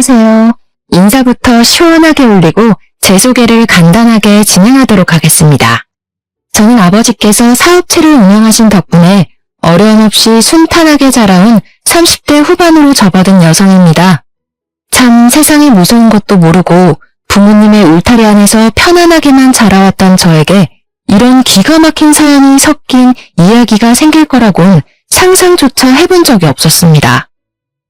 안녕하세요. 인사부터 시원하게 올리고 제 소개를 간단하게 진행하도록 하겠습니다. 저는 아버지께서 사업체를 운영하신 덕분에 어려움 없이 순탄하게 자라온 30대 후반으로 접어든 여성입니다. 참 세상에 무서운 것도 모르고 부모님의 울타리 안에서 편안하게만 자라왔던 저에게 이런 기가 막힌 사연이 섞인 이야기가 생길 거라곤 상상조차 해본 적이 없었습니다.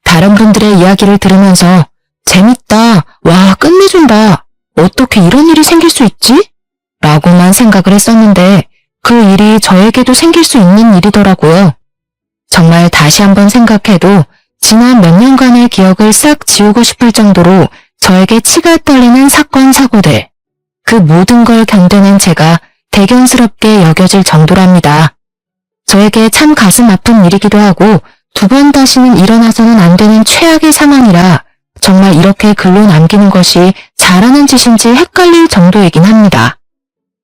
다른 분들의 이야기를 들으면서 재밌다, 와 끝내준다, 어떻게 이런 일이 생길 수 있지? 라고만 생각을 했었는데 그 일이 저에게도 생길 수 있는 일이더라고요. 정말 다시 한번 생각해도 지난 몇 년간의 기억을 싹 지우고 싶을 정도로 저에게 치가 떨리는 사건 사고들, 그 모든 걸 견뎌낸 제가 대견스럽게 여겨질 정도랍니다. 저에게 참 가슴 아픈 일이기도 하고 두 번 다시는 일어나서는 안 되는 최악의 상황이라 정말 이렇게 글로 남기는 것이 잘하는 짓인지 헷갈릴 정도이긴 합니다.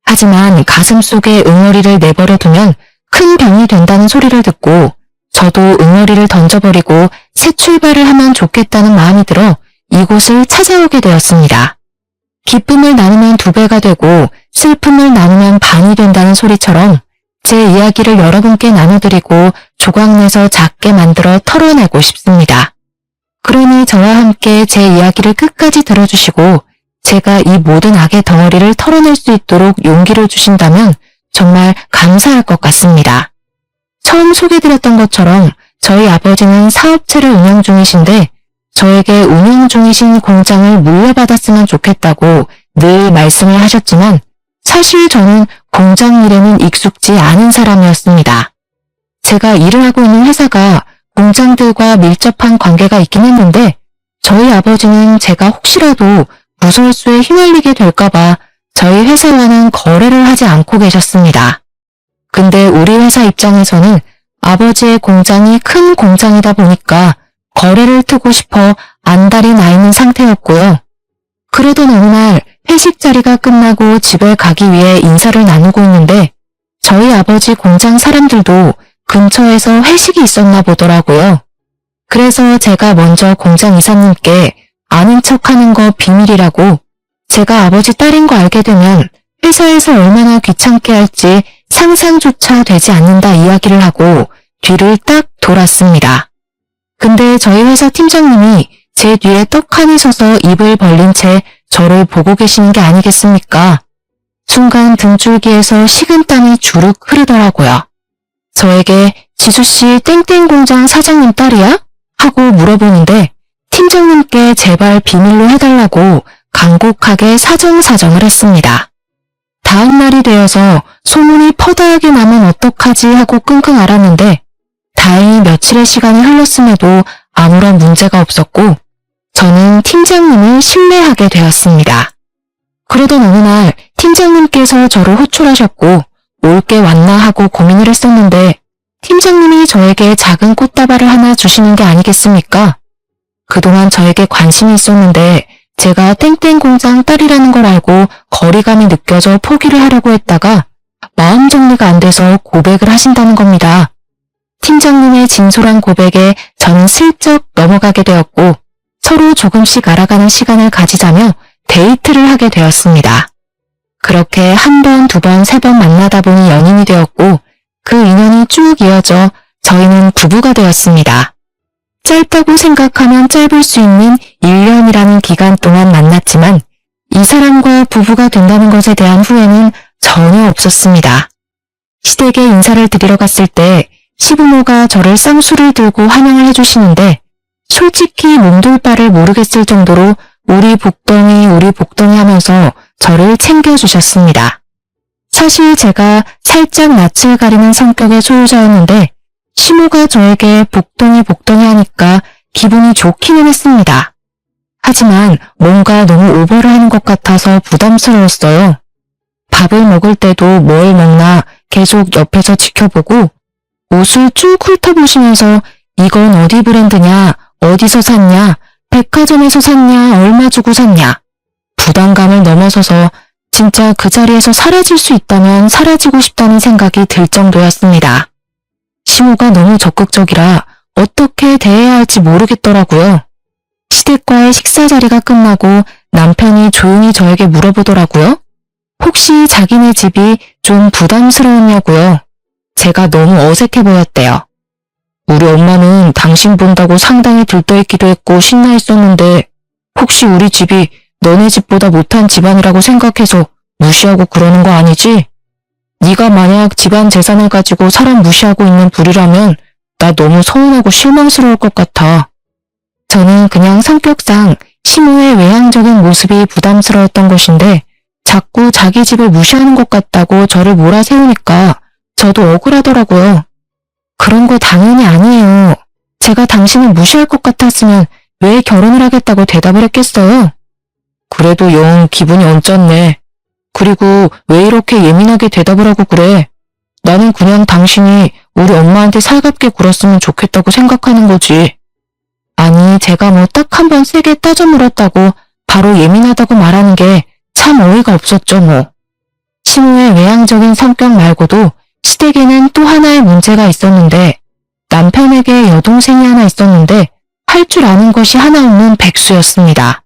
하지만 가슴속에 응어리를 내버려 두면 큰 병이 된다는 소리를 듣고 저도 응어리를 던져버리고 새 출발을 하면 좋겠다는 마음이 들어 이곳을 찾아오게 되었습니다. 기쁨을 나누면 2배가 되고 슬픔을 나누면 반이 된다는 소리처럼 제 이야기를 여러분께 나눠드리고 조각내서 작게 만들어 털어내고 싶습니다. 그러니 저와 함께 제 이야기를 끝까지 들어주시고 제가 이 모든 악의 덩어리를 털어낼 수 있도록 용기를 주신다면 정말 감사할 것 같습니다. 처음 소개드렸던 것처럼 저희 아버지는 사업체를 운영 중이신데 저에게 운영 중이신 공장을 물려받았으면 좋겠다고 늘 말씀을 하셨지만 사실 저는 공장 일에는 익숙지 않은 사람이었습니다. 제가 일을 하고 있는 회사가 공장들과 밀접한 관계가 있긴 했는데 저희 아버지는 제가 혹시라도 무설수에 휘말리게 될까봐 저희 회사와는 거래를 하지 않고 계셨습니다. 근데 우리 회사 입장에서는 아버지의 공장이 큰 공장이다 보니까 거래를 트고 싶어 안달이 나 있는 상태였고요. 그러던 어느 날 회식 자리가 끝나고 집에 가기 위해 인사를 나누고 있는데 저희 아버지 공장 사람들도 근처에서 회식이 있었나 보더라고요. 그래서 제가 먼저 공장 이사님께 아는 척하는 거 비밀이라고 제가 아버지 딸인 거 알게 되면 회사에서 얼마나 귀찮게 할지 상상조차 되지 않는다 이야기를 하고 뒤를 딱 돌았습니다. 근데 저희 회사 팀장님이 제 뒤에 떡하니 서서 입을 벌린 채 저를 보고 계시는 게 아니겠습니까? 순간 등줄기에서 식은땀이 주룩 흐르더라고요. 저에게 지수씨 땡땡 공장 사장님 딸이야? 하고 물어보는데 팀장님께 제발 비밀로 해달라고 간곡하게 사정사정을 했습니다. 다음 날이 되어서 소문이 퍼다하게 나면 어떡하지 하고 끙끙 앓았는데 다행히 며칠의 시간이 흘렀음에도 아무런 문제가 없었고 저는 팀장님을 신뢰하게 되었습니다. 그러던 어느 날 팀장님께서 저를 호출하셨고 올 게 왔나 하고 고민을 했었는데 팀장님이 저에게 작은 꽃다발을 하나 주시는 게 아니겠습니까? 그동안 저에게 관심이 있었는데 제가 땡땡 공장 딸이라는 걸 알고 거리감이 느껴져 포기를 하려고 했다가 마음 정리가 안 돼서 고백을 하신다는 겁니다. 팀장님의 진솔한 고백에 저는 슬쩍 넘어가게 되었고 서로 조금씩 알아가는 시간을 가지자며 데이트를 하게 되었습니다. 그렇게 1번, 2번, 3번 만나다 보니 연인이 되었고 그 인연이 쭉 이어져 저희는 부부가 되었습니다. 짧다고 생각하면 짧을 수 있는 1년이라는 기간 동안 만났지만 이 사람과 부부가 된다는 것에 대한 후회는 전혀 없었습니다. 시댁에 인사를 드리러 갔을 때 시부모가 저를 쌍수를 들고 환영을 해주시는데 솔직히 몸둘 바를 모르겠을 정도로 우리 복덩이 하면서 저를 챙겨주셨습니다. 사실 제가 살짝 낯을 가리는 성격의 소유자였는데 시모가 저에게 복덩이 하니까 기분이 좋기는 했습니다. 하지만 뭔가 너무 오버를 하는 것 같아서 부담스러웠어요. 밥을 먹을 때도 뭘 먹나 계속 옆에서 지켜보고 옷을 쭉 훑어보시면서 이건 어디 브랜드냐, 어디서 샀냐, 백화점에서 샀냐, 얼마 주고 샀냐. 부담감을 넘어서서 진짜 그 자리에서 사라질 수 있다면 사라지고 싶다는 생각이 들 정도였습니다. 시모가 너무 적극적이라 어떻게 대해야 할지 모르겠더라고요. 시댁과의 식사 자리가 끝나고 남편이 조용히 저에게 물어보더라고요. 혹시 자기네 집이 좀 부담스러웠냐고요. 제가 너무 어색해 보였대요. 우리 엄마는 당신 본다고 상당히 들떠있기도 했고 신나 있었는데 혹시 우리 집이 너네 집보다 못한 집안이라고 생각해서 무시하고 그러는 거 아니지? 네가 만약 집안 재산을 가지고 사람 무시하고 있는 부류라면 나 너무 서운하고 실망스러울 것 같아. 저는 그냥 성격상 시모의 외향적인 모습이 부담스러웠던 것인데 자꾸 자기 집을 무시하는 것 같다고 저를 몰아세우니까 저도 억울하더라고요. 그런 거 당연히 아니에요. 제가 당신을 무시할 것 같았으면 왜 결혼을 하겠다고 대답을 했겠어요? 그래도 영 기분이 언짢네. 그리고 왜 이렇게 예민하게 대답을 하고 그래? 나는 그냥 당신이 우리 엄마한테 살갑게 굴었으면 좋겠다고 생각하는 거지. 아니, 제가 뭐 딱 한 번 세게 따져 물었다고 바로 예민하다고 말하는 게 참 어이가 없었죠, 뭐. 시모의 외향적인 성격 말고도 시댁에는 또 하나의 문제가 있었는데 남편에게 여동생이 하나 있었는데 할 줄 아는 것이 하나 없는 백수였습니다.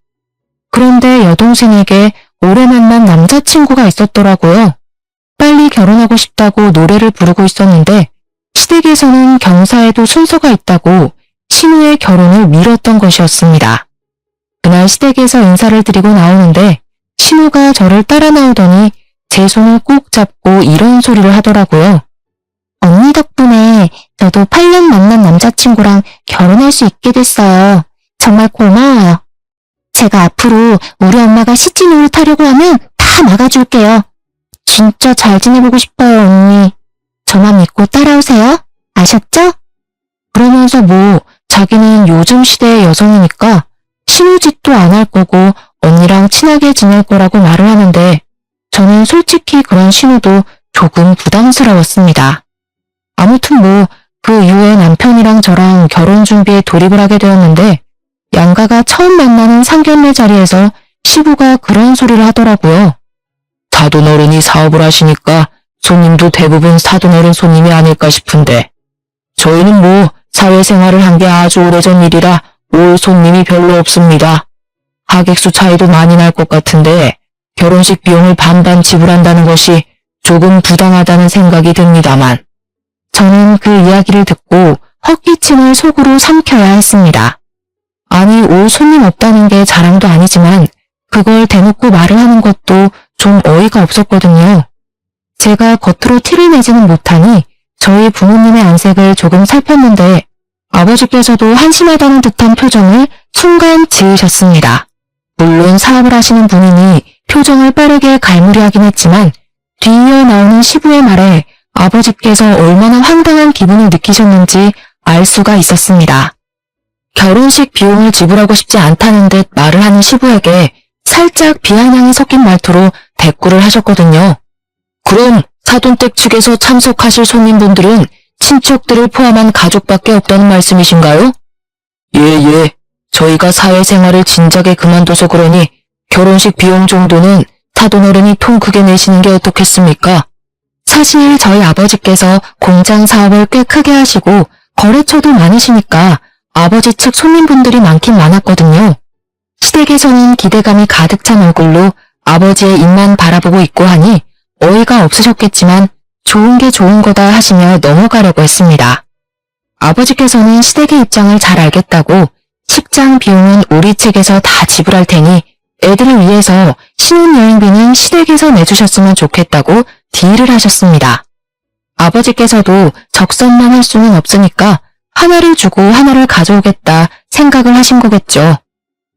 그런데 여동생에게 오래 만난 남자친구가 있었더라고요. 빨리 결혼하고 싶다고 노래를 부르고 있었는데 시댁에서는 경사에도 순서가 있다고 시모의 결혼을 미뤘던 것이었습니다. 그날 시댁에서 인사를 드리고 나오는데 시모가 저를 따라 나오더니 제 손을 꼭 잡고 이런 소리를 하더라고요. 언니 덕분에 저도 8년 만난 남자친구랑 결혼할 수 있게 됐어요. 정말 고마워요. 제가 앞으로 우리 엄마가 시치 노릇하려고 하면 다 막아줄게요. 진짜 잘 지내보고 싶어요, 언니. 저만 믿고 따라오세요. 아셨죠? 그러면서 뭐 자기는 요즘 시대의 여성이니까 시무짓도 안 할 거고 언니랑 친하게 지낼 거라고 말을 하는데 저는 솔직히 그런 신호도 조금 부담스러웠습니다. 아무튼 뭐 그 이후에 남편이랑 저랑 결혼 준비에 돌입을 하게 되었는데 양가가 처음 만나는 상견례 자리에서 시부가 그런 소리를 하더라고요. 사돈어른이 사업을 하시니까 손님도 대부분 사돈어른 손님이 아닐까 싶은데 저희는 뭐 사회생활을 한 게 아주 오래전 일이라 올 손님이 별로 없습니다. 하객수 차이도 많이 날 것 같은데 결혼식 비용을 반반 지불한다는 것이 조금 부당하다는 생각이 듭니다만 저는 그 이야기를 듣고 헛기침을 속으로 삼켜야 했습니다. 아니 올 손님 없다는 게 자랑도 아니지만 그걸 대놓고 말을 하는 것도 좀 어이가 없었거든요. 제가 겉으로 티를 내지는 못하니 저희 부모님의 안색을 조금 살폈는데 아버지께서도 한심하다는 듯한 표정을 순간 지으셨습니다. 물론 사업을 하시는 분이니 표정을 빠르게 갈무리하긴 했지만 뒤이어 나오는 시부의 말에 아버지께서 얼마나 황당한 기분을 느끼셨는지 알 수가 있었습니다. 결혼식 비용을 지불하고 싶지 않다는 듯 말을 하는 시부에게 살짝 비아냥이 섞인 말투로 대꾸를 하셨거든요. 그럼 사돈댁 측에서 참석하실 손님분들은 친척들을 포함한 가족밖에 없다는 말씀이신가요? 예. 저희가 사회생활을 진작에 그만둬서 그러니 결혼식 비용 정도는 사돈어른이 통 크게 내시는 게 어떻겠습니까? 사실 저희 아버지께서 공장 사업을 꽤 크게 하시고 거래처도 많으시니까 아버지 측 손님분들이 많긴 많았거든요. 시댁에서는 기대감이 가득 찬 얼굴로 아버지의 입만 바라보고 있고 하니 어이가 없으셨겠지만 좋은 게 좋은 거다 하시며 넘어가려고 했습니다. 아버지께서는 시댁의 입장을 잘 알겠다고 식장 비용은 우리 측에서 다 지불할 테니 애들을 위해서 신혼여행비는 시댁에서 내주셨으면 좋겠다고 딜을 하셨습니다. 아버지께서도 적선만 할 수는 없으니까 하나를 주고 하나를 가져오겠다 생각을 하신 거겠죠.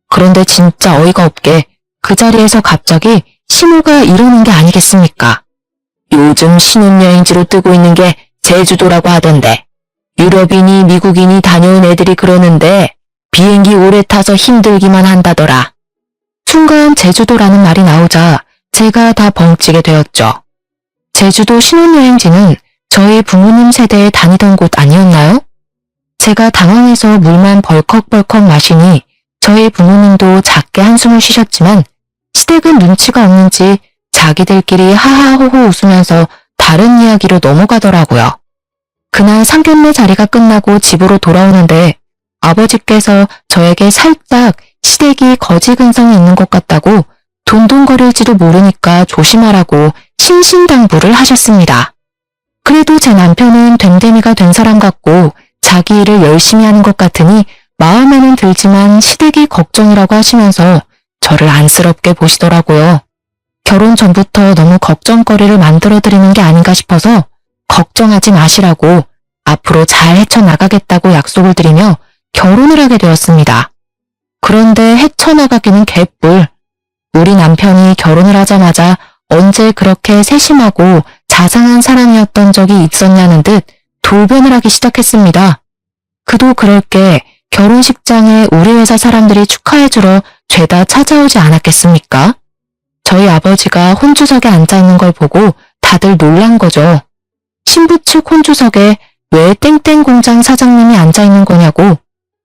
그런데 진짜 어이가 없게 그 자리에서 갑자기 시모가 이러는 게 아니겠습니까? 요즘 신혼여행지로 뜨고 있는 게 제주도라고 하던데 유럽인이 미국인이 다녀온 애들이 그러는데 비행기 오래 타서 힘들기만 한다더라. 순간 제주도라는 말이 나오자 제가 다 벙찌게 되었죠. 제주도 신혼여행지는 저희 부모님 세대에 다니던 곳 아니었나요? 제가 당황해서 물만 벌컥벌컥 마시니 저희 부모님도 작게 한숨을 쉬셨지만 시댁은 눈치가 없는지 자기들끼리 하하호호 웃으면서 다른 이야기로 넘어가더라고요. 그날 상견례 자리가 끝나고 집으로 돌아오는데 아버지께서 저에게 살짝 시댁이 거지 근성이 있는 것 같다고 돈돈거릴지도 모르니까 조심하라고 신신당부를 하셨습니다. 그래도 제 남편은 됨됨이가 된 사람 같고 자기 일을 열심히 하는 것 같으니 마음에는 들지만 시댁이 걱정이라고 하시면서 저를 안쓰럽게 보시더라고요. 결혼 전부터 너무 걱정거리를 만들어드리는 게 아닌가 싶어서 걱정하지 마시라고 앞으로 잘 헤쳐나가겠다고 약속을 드리며 결혼을 하게 되었습니다. 그런데 헤쳐나가기는 개뿔. 우리 남편이 결혼을 하자마자 언제 그렇게 세심하고 자상한 사람이었던 적이 있었냐는 듯 돌변을 하기 시작했습니다. 그도 그럴 게 결혼식장에 우리 회사 사람들이 축하해주러 죄다 찾아오지 않았겠습니까? 저희 아버지가 혼주석에 앉아있는 걸 보고 다들 놀란 거죠. 신부 측 혼주석에 왜 땡땡 공장 사장님이 앉아있는 거냐고,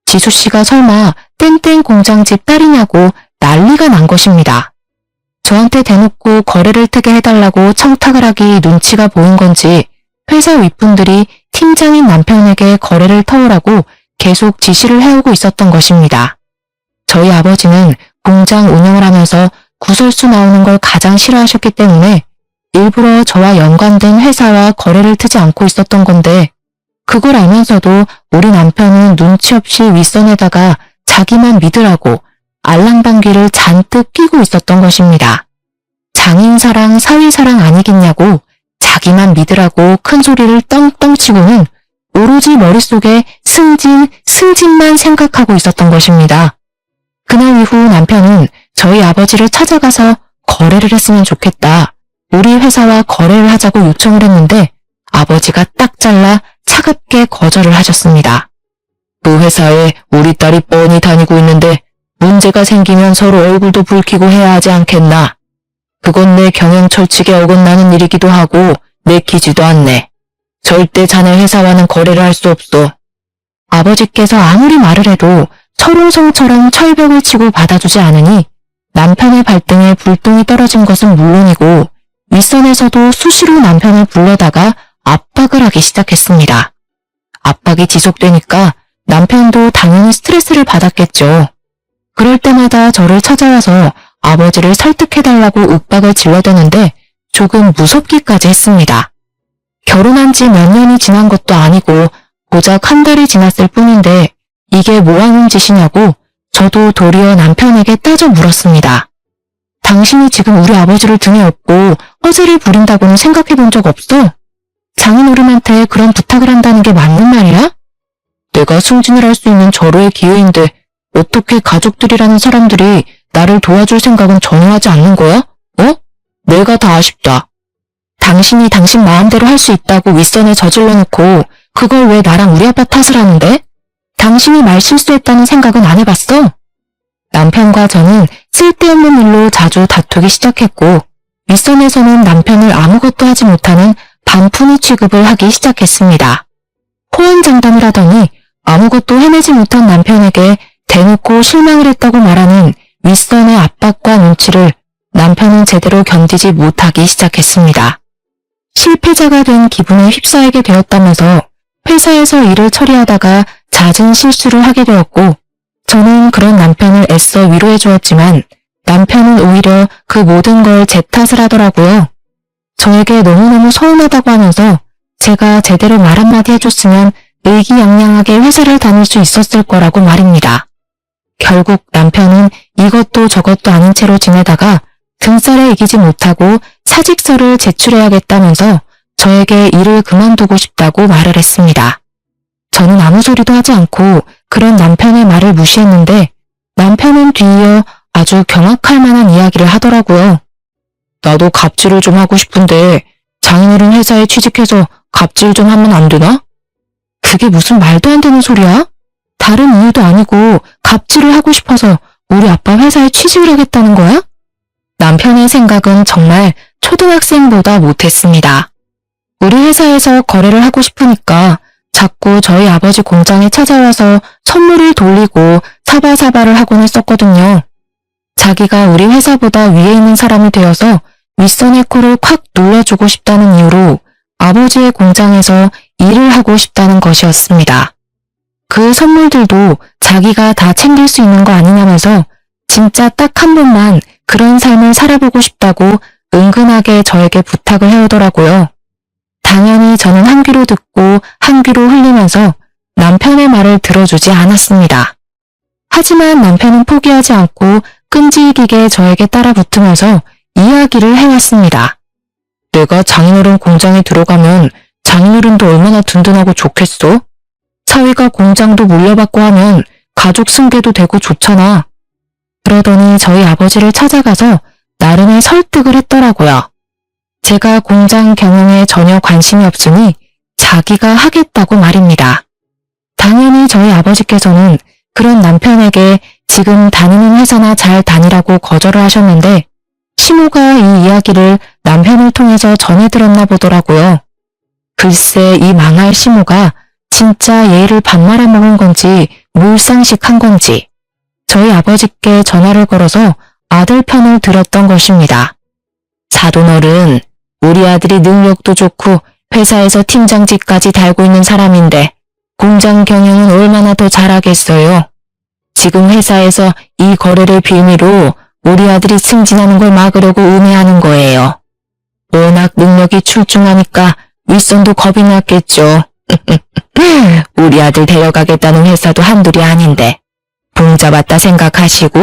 지수씨가 설마 땡땡 공장집 딸이냐고 난리가 난 것입니다. 저한테 대놓고 거래를 트게 해달라고 청탁을 하기 눈치가 보인 건지 회사 윗분들이 팀장인 남편에게 거래를 터우라고 계속 지시를 해오고 있었던 것입니다. 저희 아버지는 공장 운영을 하면서 구설수 나오는 걸 가장 싫어하셨기 때문에 일부러 저와 연관된 회사와 거래를 트지 않고 있었던 건데, 그걸 알면서도 우리 남편은 눈치 없이 윗선에다가 자기만 믿으라고 알랑방귀를 잔뜩 끼고 있었던 것입니다. 장인사랑 사위사랑 아니겠냐고 자기만 믿으라고 큰 소리를 떵떵 치고는 오로지 머릿속에 승진만 생각하고 있었던 것입니다. 그날 이후 남편은 저희 아버지를 찾아가서 거래를 했으면 좋겠다, 우리 회사와 거래를 하자고 요청을 했는데 아버지가 딱 잘라 차갑게 거절을 하셨습니다. 그 회사에 우리 딸이 뻔히 다니고 있는데 문제가 생기면 서로 얼굴도 붉히고 해야 하지 않겠나. 그건 내 경영철칙에 어긋나는 일이기도 하고 내키지도 않네. 절대 자네 회사와는 거래를 할 수 없어. 아버지께서 아무리 말을 해도 철옹성처럼 철벽을 치고 받아주지 않으니 남편의 발등에 불똥이 떨어진 것은 물론이고 윗선에서도 수시로 남편을 불러다가 압박을 하기 시작했습니다. 압박이 지속되니까 남편도 당연히 스트레스를 받았겠죠. 그럴 때마다 저를 찾아와서 아버지를 설득해달라고 윽박을 질러대는데 조금 무섭기까지 했습니다. 결혼한 지 몇 년이 지난 것도 아니고 고작 한 달이 지났을 뿐인데 이게 뭐 하는 짓이냐고 저도 도리어 남편에게 따져 물었습니다. 당신이 지금 우리 아버지를 등에 업고 허세를 부린다고는 생각해 본 적 없어? 장인어른한테 그런 부탁을 한다는 게 맞는 말이야? 내가 승진을 할 수 있는 절호의 기회인데 어떻게 가족들이라는 사람들이 나를 도와줄 생각은 전혀 하지 않는 거야? 어? 내가 다 아쉽다. 당신이 당신 마음대로 할 수 있다고 윗선에 저질러 놓고 그걸 왜 나랑 우리 아빠 탓을 하는데? 당신이 말 실수했다는 생각은 안 해봤어? 남편과 저는 쓸데없는 일로 자주 다투기 시작했고 윗선에서는 남편을 아무것도 하지 못하는 반푼이 취급을 하기 시작했습니다. 호언장담을 하더니 아무것도 해내지 못한 남편에게 대놓고 실망을 했다고 말하는 윗선의 압박과 눈치를 남편은 제대로 견디지 못하기 시작했습니다. 실패자가 된 기분에 휩싸이게 되었다면서 회사에서 일을 처리하다가 잦은 실수를 하게 되었고 저는 그런 남편을 애써 위로해 주었지만 남편은 오히려 그 모든 걸 제 탓을 하더라고요. 저에게 너무너무 서운하다고 하면서 제가 제대로 말 한마디 해줬으면 의기양양하게 회사를 다닐 수 있었을 거라고 말입니다. 결국 남편은 이것도 저것도 아닌 채로 지내다가 등살에 이기지 못하고 사직서를 제출해야겠다면서 저에게 일을 그만두고 싶다고 말을 했습니다. 저는 아무 소리도 하지 않고 그런 남편의 말을 무시했는데 남편은 뒤이어 아주 경악할 만한 이야기를 하더라고요. 나도 갑질을 좀 하고 싶은데 장인어른 회사에 취직해서 갑질 좀 하면 안 되나? 그게 무슨 말도 안 되는 소리야? 다른 이유도 아니고 갑질을 하고 싶어서 우리 아빠 회사에 취직을 하겠다는 거야? 남편의 생각은 정말 초등학생보다 못했습니다. 우리 회사에서 거래를 하고 싶으니까 자꾸 저희 아버지 공장에 찾아와서 선물을 돌리고 사바사바를 하곤 했었거든요. 자기가 우리 회사보다 위에 있는 사람이 되어서 윗선의 코를 콱 눌러주고 싶다는 이유로 아버지의 공장에서 일을 하고 싶다는 것이었습니다. 그 선물들도 자기가 다 챙길 수 있는 거 아니냐면서 진짜 딱 한 번만 그런 삶을 살아보고 싶다고 은근하게 저에게 부탁을 해오더라고요. 당연히 저는 한 귀로 듣고 한 귀로 흘리면서 남편의 말을 들어주지 않았습니다. 하지만 남편은 포기하지 않고 끈질기게 저에게 따라붙으면서 이야기를 해왔습니다. 내가 장인어른 공장에 들어가면 장인어른도 얼마나 든든하고 좋겠어? 사위가 공장도 물려받고 하면 가족 승계도 되고 좋잖아. 그러더니 저희 아버지를 찾아가서 나름의 설득을 했더라고요. 제가 공장 경영에 전혀 관심이 없으니 자기가 하겠다고 말입니다. 당연히 저희 아버지께서는 그런 남편에게 지금 다니는 회사나 잘 다니라고 거절을 하셨는데 시모가 이 이야기를 남편을 통해서 전해 들었나 보더라고요. 글쎄 이 망할 시모가 진짜 예의를 밥 말아먹은 건지 몰상식한 건지 저희 아버지께 전화를 걸어서 아들 편을 들었던 것입니다. 사돈어른, 우리 아들이 능력도 좋고 회사에서 팀장직까지 달고 있는 사람인데 공장 경영은 얼마나 더 잘하겠어요. 지금 회사에서 이 거래를 빌미로 우리 아들이 승진하는 걸 막으려고 음해하는 거예요. 워낙 능력이 출중하니까 윗선도 겁이 났겠죠. 우리 아들 데려가겠다는 회사도 한둘이 아닌데 봉잡았다 생각하시고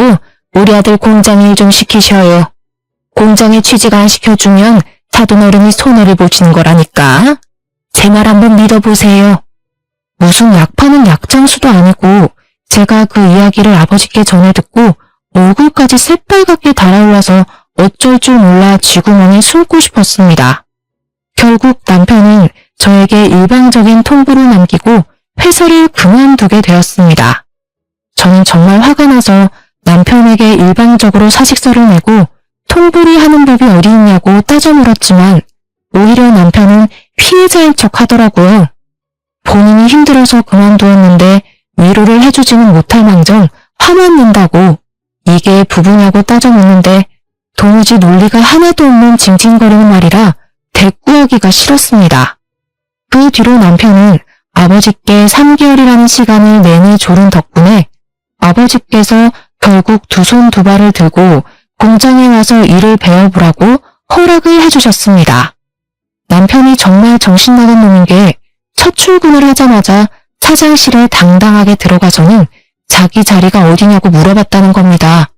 우리 아들 공장 일 좀 시키셔요. 공장에 취직 안 시켜주면 사돈어른이 손해를 보시는 거라니까. 제 말 한번 믿어보세요. 무슨 약 파는 약장수도 아니고 제가 그 이야기를 아버지께 전해 듣고 얼굴까지 새빨갛게 달아올라서 어쩔 줄 몰라 쥐구멍에 숨고 싶었습니다. 결국 남편은 저에게 일방적인 통보를 남기고 회사를 그만두게 되었습니다. 저는 정말 화가 나서 남편에게 일방적으로 사직서를 내고 통보를 하는 법이 어디 있냐고 따져 물었지만 오히려 남편은 피해자인 척 하더라고요. 본인이 힘들어서 그만두었는데 위로를 해주지는 못할 망정 화만 낸다고 이게 부부냐고 따져 묻는데 도무지 논리가 하나도 없는 징징거리는 말이라 대꾸하기가 싫었습니다. 그 뒤로 남편은 아버지께 3개월이라는 시간을 내내 조른 덕분에 아버지께서 결국 두 손 두 발을 들고 공장에 와서 일을 배워보라고 허락을 해주셨습니다. 남편이 정말 정신나간 놈인 게 첫 출근을 하자마자 사장실에 당당하게 들어가서는 자기 자리가 어디냐고 물어봤다는 겁니다.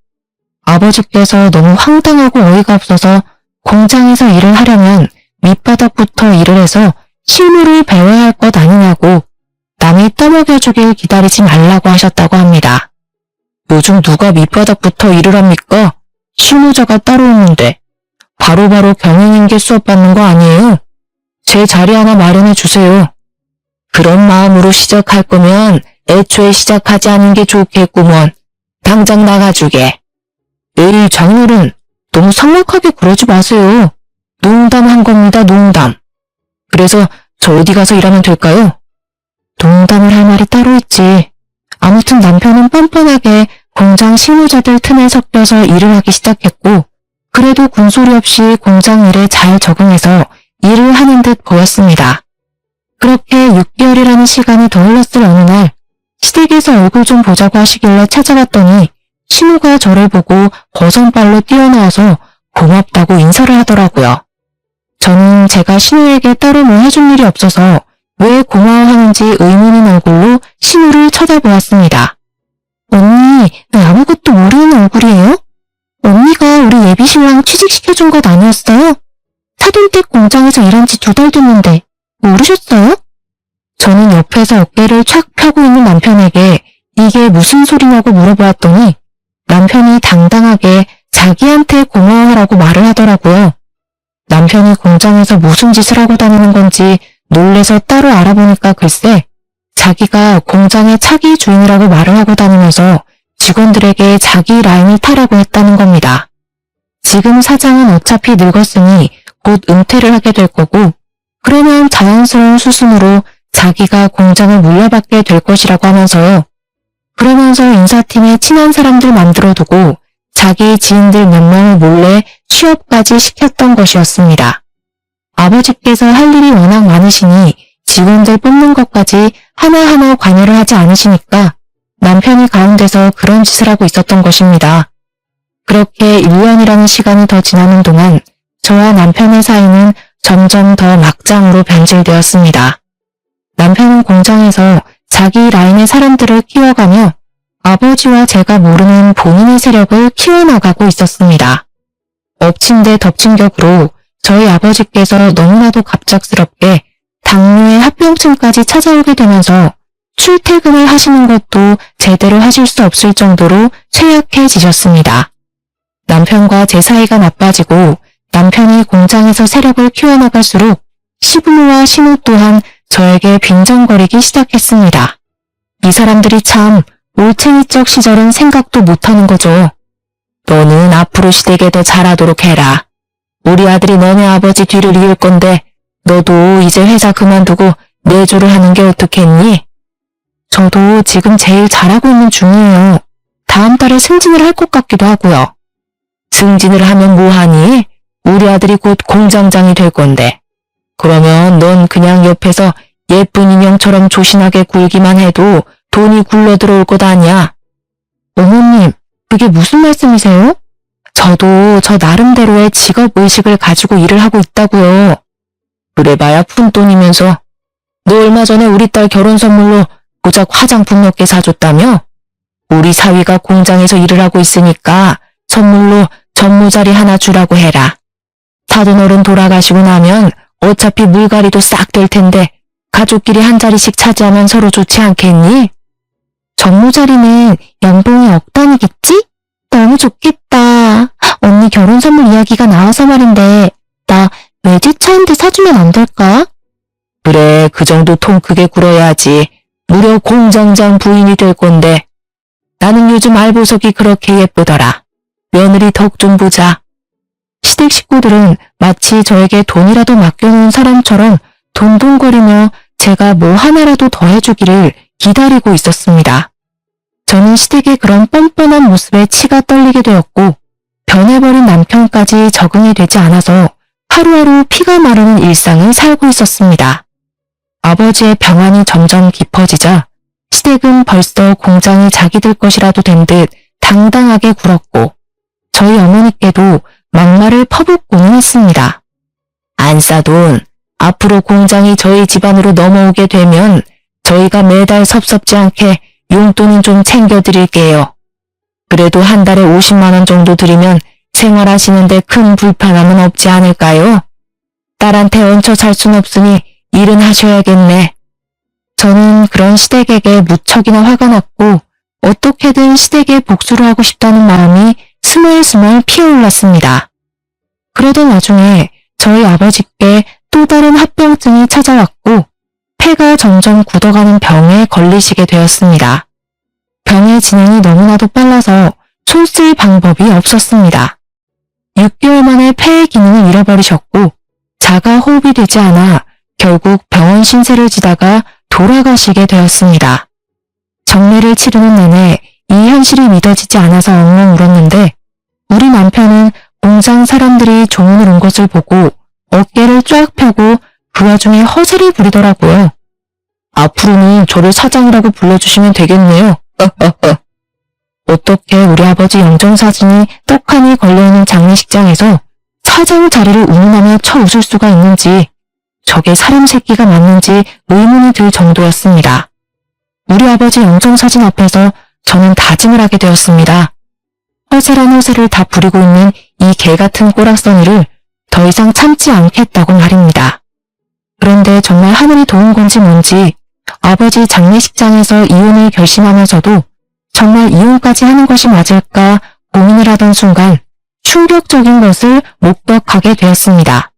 아버지께서 너무 황당하고 어이가 없어서 공장에서 일을 하려면 밑바닥부터 일을 해서 실무를 배워야 할 것 아니냐고 남이 떠먹여주길 기다리지 말라고 하셨다고 합니다. 요즘 누가 밑바닥부터 일을 합니까? 실무자가 따로 있는데 바로바로 경영인계 수업 받는 거 아니에요? 제 자리 하나 마련해 주세요. 그런 마음으로 시작할 거면 애초에 시작하지 않은 게 좋겠구먼. 당장 나가주게. 에이 장인어른 너무 삭막하게 그러지 마세요. 농담한 겁니다. 농담. 그래서 저 어디 가서 일하면 될까요? 농담을 할 말이 따로 있지. 아무튼 남편은 뻔뻔하게 공장 실무자들 틈에 섞여서 일을 하기 시작했고 그래도 군소리 없이 공장 일에 잘 적응해서 일을 하는 듯 보였습니다. 그렇게 6개월이라는 시간이 더 흘렀을 어느 날 시댁에서 얼굴 좀 보자고 하시길래 찾아갔더니 시모가 저를 보고 버선발로 뛰어나와서 고맙다고 인사를 하더라고요. 저는 제가 신우에게 따로 뭐 해줄 일이 없어서 왜 고마워하는지 의문인 얼굴로 신우를 쳐다보았습니다. 언니, 왜 아무것도 모르는 얼굴이에요? 언니가 우리 예비신랑 취직시켜준 것 아니었어요? 사돈댁 공장에서 일한 지 2달 됐는데 모르셨어요? 저는 옆에서 어깨를 착 펴고 있는 남편에게 이게 무슨 소리냐고 물어보았더니 남편이 당당하게 자기한테 고마워하라고 말을 하더라고요. 남편이 공장에서 무슨 짓을 하고 다니는 건지 놀래서 따로 알아보니까 글쎄 자기가 공장의 차기 주인이라고 말을 하고 다니면서 직원들에게 자기 라인을 타라고 했다는 겁니다. 지금 사장은 어차피 늙었으니 곧 은퇴를 하게 될 거고 그러면 자연스러운 수순으로 자기가 공장을 물려받게 될 것이라고 하면서요. 그러면서 인사팀에 친한 사람들 만들어두고 자기 지인들 몇 명을 몰래 취업까지 시켰던 것이었습니다. 아버지께서 할 일이 워낙 많으시니 직원들 뽑는 것까지 하나하나 관여를 하지 않으시니까 남편이 가운데서 그런 짓을 하고 있었던 것입니다. 그렇게 1년이라는 시간이 더 지나는 동안 저와 남편의 사이는 점점 더 막장으로 변질되었습니다. 남편은 공장에서 자기 라인의 사람들을 키워가며 아버지와 제가 모르는 본인의 세력을 키워나가고 있었습니다. 엎친 데 덮친 격으로 저희 아버지께서 너무나도 갑작스럽게 당뇨의 합병증까지 찾아오게 되면서 출퇴근을 하시는 것도 제대로 하실 수 없을 정도로 쇠약해지셨습니다. 남편과 제 사이가 나빠지고 남편이 공장에서 세력을 키워나갈수록 시부모와 신우 또한 저에게 빈정거리기 시작했습니다. 이 사람들이 참 올챙이적 시절은 생각도 못하는 거죠. 너는 앞으로 시댁에 더 잘하도록 해라. 우리 아들이 너네 아버지 뒤를 이을 건데 너도 이제 회사 그만두고 내조를 하는 게 어떻겠니? 저도 지금 제일 잘하고 있는 중이에요. 다음 달에 승진을 할 것 같기도 하고요. 승진을 하면 뭐하니? 우리 아들이 곧 공장장이 될 건데. 그러면 넌 그냥 옆에서 예쁜 인형처럼 조신하게 굴기만 해도 돈이 굴러 들어올 것 아니야. 어머님, 그게 무슨 말씀이세요? 저도 저 나름대로의 직업의식을 가지고 일을 하고 있다고요. 그래봐야 푼돈이면서. 너 얼마 전에 우리 딸 결혼 선물로 고작 화장품 몇 개 사줬다며? 우리 사위가 공장에서 일을 하고 있으니까 선물로 전모자리 하나 주라고 해라. 사돈 어른 돌아가시고 나면 어차피 물갈이도 싹 될 텐데 가족끼리 한 자리씩 차지하면 서로 좋지 않겠니? 전모자리는 연봉이 억 단위겠지? 너무 좋겠다. 언니 결혼 선물 이야기가 나와서 말인데 나 외제차 한 대 사주면 안 될까? 그래, 그 정도 통 크게 굴어야지. 무려 공장장 부인이 될 건데. 나는 요즘 알보석이 그렇게 예쁘더라. 며느리 덕 좀 보자. 시댁 식구들은 마치 저에게 돈이라도 맡겨놓은 사람처럼 돈돈거리며 제가 뭐 하나라도 더 해주기를 기다리고 있었습니다. 저는 시댁의 그런 뻔뻔한 모습에 치가 떨리게 되었고 변해버린 남편까지 적응이 되지 않아서 하루하루 피가 마르는 일상을 살고 있었습니다. 아버지의 병환이 점점 깊어지자 시댁은 벌써 공장이 자기들 것이라도 된 듯 당당하게 굴었고 저희 어머니께도 막말을 퍼붓고는 했습니다. 안싸돈, 앞으로 공장이 저희 집안으로 넘어오게 되면 저희가 매달 섭섭지 않게 용돈은 좀 챙겨드릴게요. 그래도 한 달에 50만 원 정도 드리면 생활하시는데 큰 불편함은 없지 않을까요? 딸한테 얹혀 살 순 없으니 일은 하셔야겠네. 저는 그런 시댁에게 무척이나 화가 났고 어떻게든 시댁에 복수를 하고 싶다는 마음이 스멀스멀 피어올랐습니다. 그러던 와중에 저희 아버지께 또 다른 합병증이 찾아왔고 폐가 점점 굳어가는 병에 걸리시게 되었습니다. 병의 진행이 너무나도 빨라서 손 쓸 방법이 없었습니다. 6개월 만에 폐의 기능을 잃어버리셨고 자가 호흡이 되지 않아 결국 병원 신세를 지다가 돌아가시게 되었습니다. 정례를 치르는 내내 이 현실이 믿어지지 않아서 엉엉 울었는데 우리 남편은 공장 사람들이 조문을 온 것을 보고 어깨를 쫙 펴고 그 와중에 허세를 부리더라고요. 앞으로는 저를 사장이라고 불러주시면 되겠네요. 어떻게 우리 아버지 영정사진이 떡하니 걸려있는 장례식장에서 사장 자리를 운운하며 쳐웃을 수가 있는지 저게 사람 새끼가 맞는지 의문이 들 정도였습니다. 우리 아버지 영정사진 앞에서 저는 다짐을 하게 되었습니다. 허세란 허세를 다 부리고 있는 이 개같은 꼬락서니를 더 이상 참지 않겠다고 말입니다. 그런데 정말 하늘이 도운 건지 뭔지 아버지 장례식장에서 이혼을 결심하면서도 정말 이혼까지 하는 것이 맞을까 고민을 하던 순간 충격적인 것을 목격하게 되었습니다.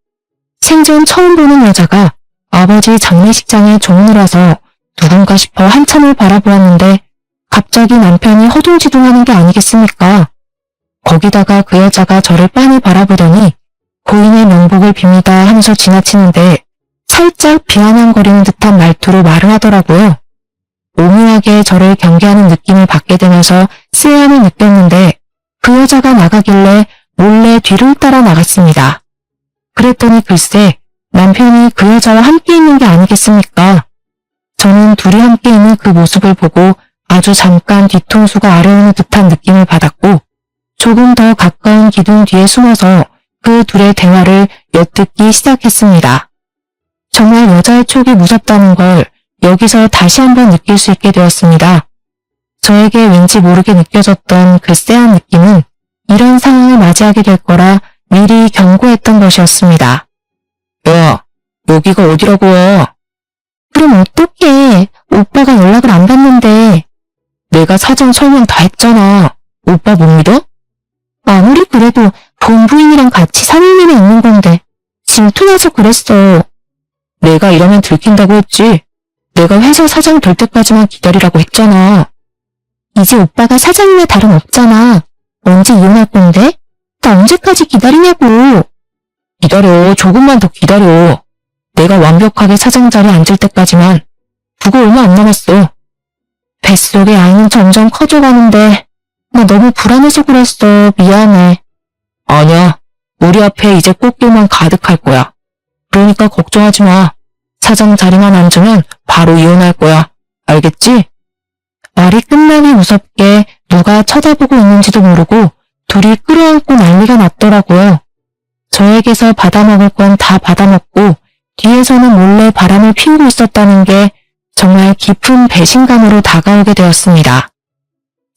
생전 처음 보는 여자가 아버지 장례식장에 조문을 와서 누군가 싶어 한참을 바라보았는데 갑자기 남편이 허둥지둥하는 게 아니겠습니까? 거기다가 그 여자가 저를 빤히 바라보더니 고인의 명복을 빕니다 하면서 지나치는데 살짝 비아냥거리는 듯한 말투로 말을 하더라고요. 오묘하게 저를 경계하는 느낌을 받게 되면서 쎄함을 느꼈는데 그 여자가 나가길래 몰래 뒤를 따라 나갔습니다. 그랬더니 글쎄 남편이 그 여자와 함께 있는 게 아니겠습니까? 저는 둘이 함께 있는 그 모습을 보고 아주 잠깐 뒤통수가 아려오는 듯한 느낌을 받았고 조금 더 가까운 기둥 뒤에 숨어서 그 둘의 대화를 엿듣기 시작했습니다. 정말 여자의 촉이 무섭다는 걸 여기서 다시 한번 느낄 수 있게 되었습니다. 저에게 왠지 모르게 느껴졌던 그 쎄한 느낌은 이런 상황을 맞이하게 될 거라 미리 경고했던 것이었습니다. 야, 여기가 어디라고? 그럼 어떡해? 오빠가 연락을 안 받는데. 내가 사정 설명 다 했잖아. 오빠 못 믿어? 아무리 그래도 본부인이랑 같이 3일내내 있는 건데 질투나서 그랬어. 내가 이러면 들킨다고 했지. 내가 회사 사장 될 때까지만 기다리라고 했잖아. 이제 오빠가 사장이나 다름없잖아. 언제 이혼할 건데? 나 언제까지 기다리냐고. 기다려. 조금만 더 기다려. 내가 완벽하게 사장 자리에 앉을 때까지만. 그거 얼마 안 남았어. 뱃속에 아이는 점점 커져가는데 나 너무 불안해서 그랬어. 미안해. 아니야. 우리 앞에 이제 꽃길만 가득할 거야. 그러니까 걱정하지 마. 사장 자리만 앉으면 바로 이혼할 거야. 알겠지? 말이 끝나기 무섭게 누가 쳐다보고 있는지도 모르고 둘이 끌어안고 난리가 났더라고요. 저에게서 받아먹을 건 다 받아먹고 뒤에서는 몰래 바람을 피우고 있었다는 게 정말 깊은 배신감으로 다가오게 되었습니다.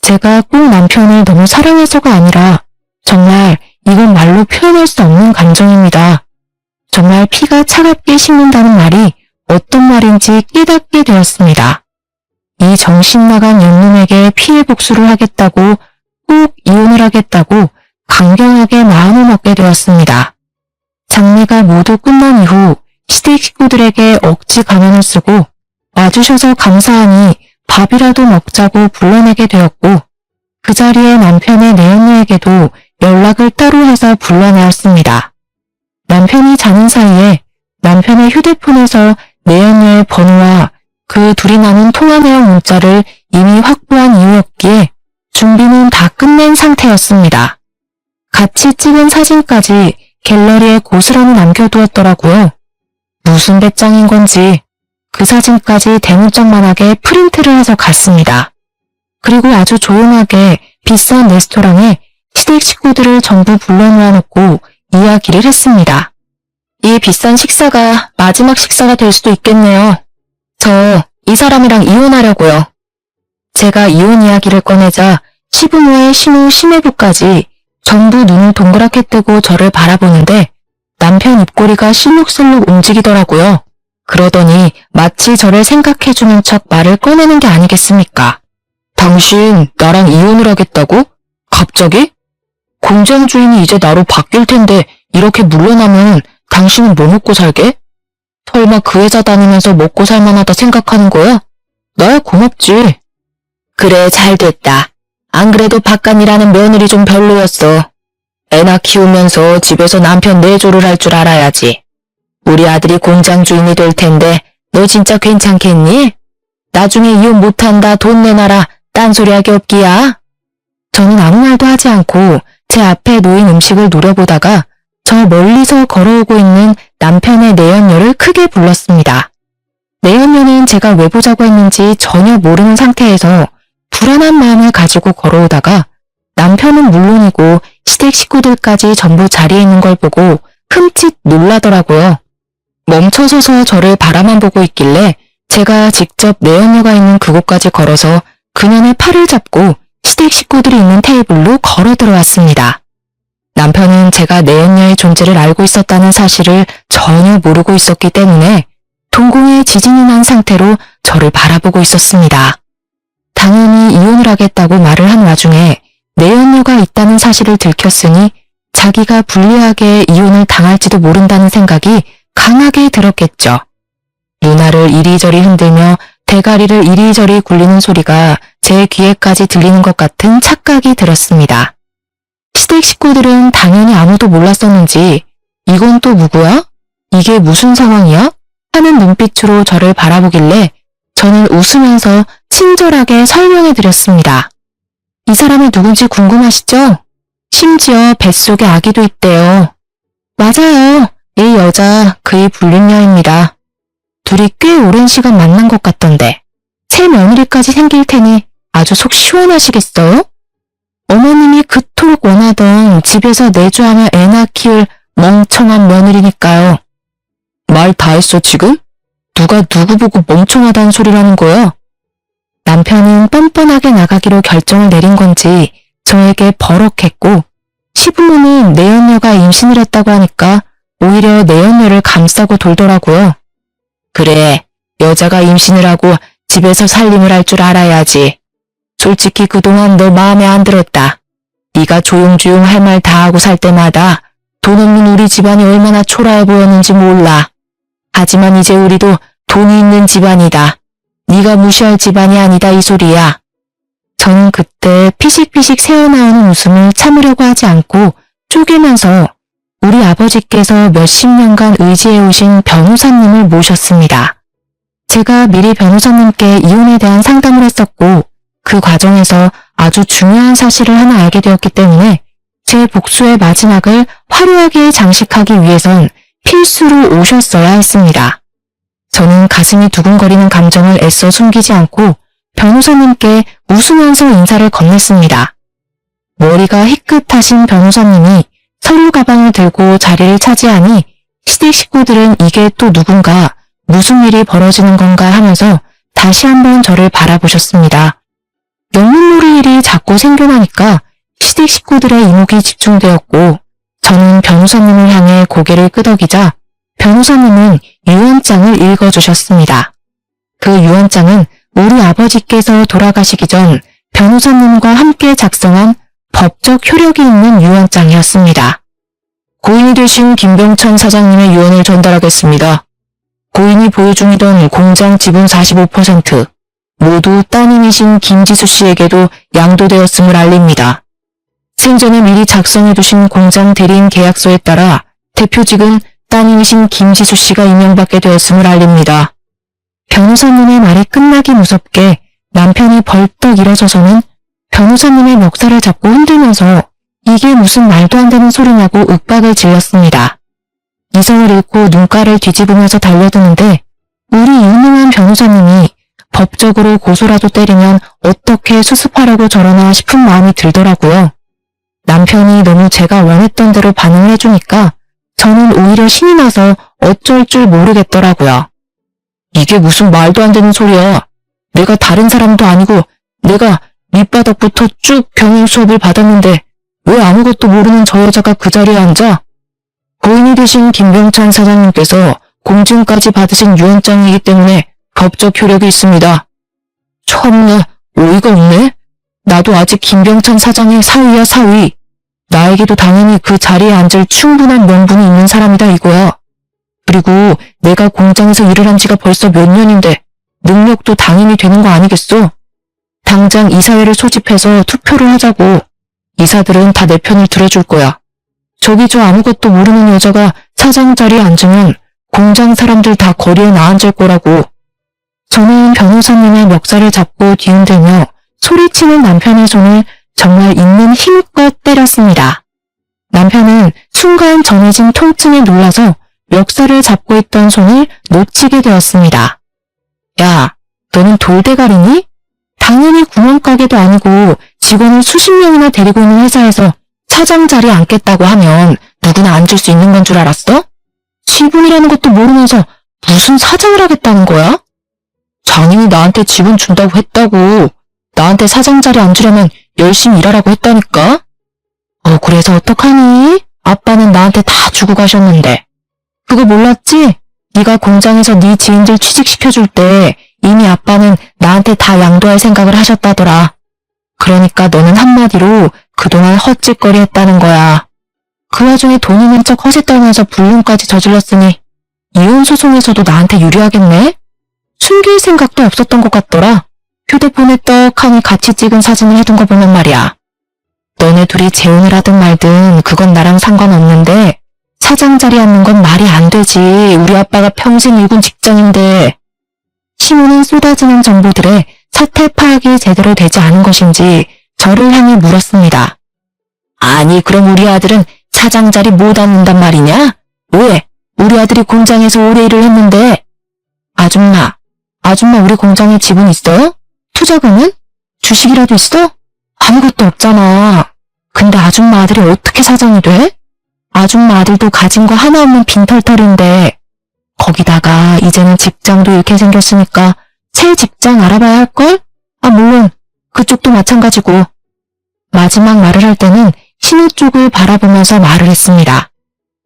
제가 꼭 남편을 너무 사랑해서가 아니라 정말 이건 말로 표현할 수 없는 감정입니다. 정말 피가 차갑게 식는다는 말이 어떤 말인지 깨닫게 되었습니다. 이 정신나간 연놈에게 피해 복수를 하겠다고 꼭 이혼을 하겠다고 강경하게 마음을 먹게 되었습니다. 장례가 모두 끝난 이후 시댁 식구들에게 억지 가면을 쓰고 와주셔서 감사하니 밥이라도 먹자고 불러내게 되었고 그 자리에 남편의 내연녀에게도 연락을 따로 해서 불러내었습니다. 남편이 자는 사이에 남편의 휴대폰에서 내연녀의 번호와 그 둘이 나눈 통화 내용 문자를 이미 확보한 이유였기에 준비는 다 끝낸 상태였습니다. 같이 찍은 사진까지 갤러리에 고스란히 남겨두었더라고요. 무슨 배짱인 건지 그 사진까지 대문짝만하게 프린트를 해서 갔습니다. 그리고 아주 조용하게 비싼 레스토랑에 시댁 식구들을 전부 불러놓아놓고 이야기를 했습니다. 이 비싼 식사가 마지막 식사가 될 수도 있겠네요. 저 이 사람이랑 이혼하려고요. 제가 이혼 이야기를 꺼내자 시부모의 시누 시매부까지 전부 눈을 동그랗게 뜨고 저를 바라보는데 남편 입꼬리가 실룩실룩 움직이더라고요. 그러더니 마치 저를 생각해주는 척 말을 꺼내는 게 아니겠습니까? 당신 나랑 이혼을 하겠다고? 갑자기? 공장 주인이 이제 나로 바뀔 텐데 이렇게 물러나면 당신은 뭐 먹고 살게? 설마 그 회사 다니면서 먹고 살만하다 생각하는 거야? 나야 고맙지. 그래 잘됐다. 안 그래도 바깥이라는 며느리 좀 별로였어. 애나 키우면서 집에서 남편 내조를 할 줄 알아야지. 우리 아들이 공장 주인이 될 텐데 너 진짜 괜찮겠니? 나중에 이혼 못한다 돈 내놔라 딴소리하기 없기야. 저는 아무 말도 하지 않고 제 앞에 놓인 음식을 노려보다가 저 멀리서 걸어오고 있는 남편의 내연녀를 크게 불렀습니다. 내연녀는 제가 왜 보자고 했는지 전혀 모르는 상태에서 불안한 마음을 가지고 걸어오다가 남편은 물론이고 시댁 식구들까지 전부 자리에 있는 걸 보고 흠칫 놀라더라고요. 멈춰서서 저를 바라만 보고 있길래 제가 직접 내연녀가 있는 그곳까지 걸어서 그녀의 팔을 잡고 시댁 식구들이 있는 테이블로 걸어 들어왔습니다. 남편은 제가 내연녀의 존재를 알고 있었다는 사실을 전혀 모르고 있었기 때문에 동공에 지진이 난 상태로 저를 바라보고 있었습니다. 당연히 이혼을 하겠다고 말을 한 와중에 내연녀가 있다는 사실을 들켰으니 자기가 불리하게 이혼을 당할지도 모른다는 생각이 강하게 들었겠죠. 누나를 이리저리 흔들며 대가리를 이리저리 굴리는 소리가 제 귀에까지 들리는 것 같은 착각이 들었습니다. 시댁 식구들은 당연히 아무도 몰랐었는지 이건 또 누구야? 이게 무슨 상황이야? 하는 눈빛으로 저를 바라보길래 저는 웃으면서 친절하게 설명해드렸습니다. 이 사람이 누군지 궁금하시죠? 심지어 뱃속에 아기도 있대요. 맞아요. 이 여자 그이 불륜녀입니다. 둘이 꽤 오랜 시간 만난 것 같던데 새 며느리까지 생길 테니 아주 속 시원하시겠어요? 어머님이 그토록 원하던 집에서 내조하며 애나 키울 멍청한 며느리니까요. 말 다 했어 지금? 누가 누구 보고 멍청하다는 소리라는 거야? 남편은 뻔뻔하게 나가기로 결정을 내린 건지 저에게 버럭했고 시부모는 내연녀가 임신을 했다고 하니까 오히려 내연녀를 감싸고 돌더라고요. 그래, 여자가 임신을 하고 집에서 살림을 할 줄 알아야지. 솔직히 그동안 너 마음에 안 들었다. 네가 조용조용 할 말 다 하고 살 때마다 돈 없는 우리 집안이 얼마나 초라해 보였는지 몰라. 하지만 이제 우리도 돈이 있는 집안이다. 네가 무시할 집안이 아니다 이 소리야. 저는 그때 피식피식 새어나오는 웃음을 참으려고 하지 않고 쪼개면서 우리 아버지께서 몇십 년간 의지해오신 변호사님을 모셨습니다. 제가 미리 변호사님께 이혼에 대한 상담을 했었고 그 과정에서 아주 중요한 사실을 하나 알게 되었기 때문에 제 복수의 마지막을 화려하게 장식하기 위해선 필수로 오셨어야 했습니다. 저는 가슴이 두근거리는 감정을 애써 숨기지 않고 변호사님께 웃으면서 인사를 건넸습니다. 머리가 희끗하신 변호사님이 서류 가방을 들고 자리를 차지하니 시댁 식구들은 이게 또 누군가 무슨 일이 벌어지는 건가 하면서 다시 한번 저를 바라보셨습니다. 영문놀이 일이 자꾸 생겨나니까 시댁 식구들의 이목이 집중되었고 저는 변호사님을 향해 고개를 끄덕이자 변호사님은 유언장을 읽어주셨습니다. 그 유언장은 우리 아버지께서 돌아가시기 전 변호사님과 함께 작성한 법적 효력이 있는 유언장이었습니다. 고인이 되신 김병천 사장님의 유언을 전달하겠습니다. 고인이 보유 중이던 공장 지분 45% 모두 따님이신 김지수 씨에게도 양도되었음을 알립니다. 생전에 미리 작성해두신 공장 대리인 계약서에 따라 대표직은 따님이신 김지수 씨가 임명받게 되었음을 알립니다. 변호사님의 말이 끝나기 무섭게 남편이 벌떡 일어서서는 변호사님의 멱살을 잡고 흔들면서 이게 무슨 말도 안 되는 소리냐고 윽박을 질렀습니다. 이성을 잃고 눈가를 뒤집으면서 달려드는데 우리 유능한 변호사님이 법적으로 고소라도 때리면 어떻게 수습하려고 저러나 싶은 마음이 들더라고요. 남편이 너무 제가 원했던 대로 반응을 해주니까 저는 오히려 신이 나서 어쩔 줄 모르겠더라고요. 이게 무슨 말도 안 되는 소리야. 내가 다른 사람도 아니고 내가 밑바닥부터 쭉 경영 수업을 받았는데 왜 아무것도 모르는 저 여자가 그 자리에 앉아? 고인이 되신 김병찬 사장님께서 공증까지 받으신 유언장이기 때문에 법적 효력이 있습니다. 참나, 어이가 없네. 나도 아직 김병찬 사장의 사위야 사위. 나에게도 당연히 그 자리에 앉을 충분한 명분이 있는 사람이다 이거야. 그리고 내가 공장에서 일을 한 지가 벌써 몇 년인데 능력도 당연히 되는 거 아니겠어? 당장 이사회를 소집해서 투표를 하자고. 이사들은 다 내 편을 들어줄 거야. 저기 저 아무것도 모르는 여자가 사장 자리에 앉으면 공장 사람들 다 거리에 나앉을 거라고. 저는 변호사님의 멱살을 잡고 뒤흔들며 소리치는 남편의 손을 정말 있는 힘껏 때렸습니다. 남편은 순간 전해진 통증에 놀라서 멱살을 잡고 있던 손을 놓치게 되었습니다. 야, 너는 돌대가리니? 당연히 구멍가게도 아니고 직원을 수십 명이나 데리고 있는 회사에서 사장 자리에 앉겠다고 하면 누구나 앉을 수 있는 건 줄 알았어? 지분이라는 것도 모르면서 무슨 사장을 하겠다는 거야? 장인이 나한테 지분 준다고 했다고. 나한테 사장 자리에 앉으려면 열심히 일하라고 했다니까? 그래서 어떡하니? 아빠는 나한테 다 주고 가셨는데. 그거 몰랐지? 네가 공장에서 네 지인들 취직시켜줄 때 이미 아빠는 나한테 다 양도할 생각을 하셨다더라. 그러니까 너는 한마디로 그동안 헛짓거리 했다는 거야. 그 와중에 돈 있는 척 허세 떨면서 불륜까지 저질렀으니 이혼 소송에서도 나한테 유리하겠네? 숨길 생각도 없었던 것 같더라. 휴대폰에 떡하니 같이 찍은 사진을 해둔 거 보면 말이야. 너네 둘이 재혼을 하든 말든 그건 나랑 상관없는데 사장 자리에 앉는 건 말이 안 되지. 우리 아빠가 평생 일군 직장인데. 신우는 쏟아지는 정보들에 사태 파악이 제대로 되지 않은 것인지 저를 향해 물었습니다. 아니 그럼 우리 아들은 사장 자리 못 앉는단 말이냐? 왜? 우리 아들이 공장에서 오래 일을 했는데. 아줌마 우리 공장에 지분 있어요? 투자금은? 주식이라도 있어? 아무것도 없잖아. 근데 아줌마 아들이 어떻게 사장이 돼? 아줌마 아들도 가진 거 하나 없는 빈털털인데. 거기다가 이제는 직장도 잃게 생겼으니까 새 직장 알아봐야 할걸? 물론 그쪽도 마찬가지고. 마지막 말을 할 때는 신우 쪽을 바라보면서 말을 했습니다.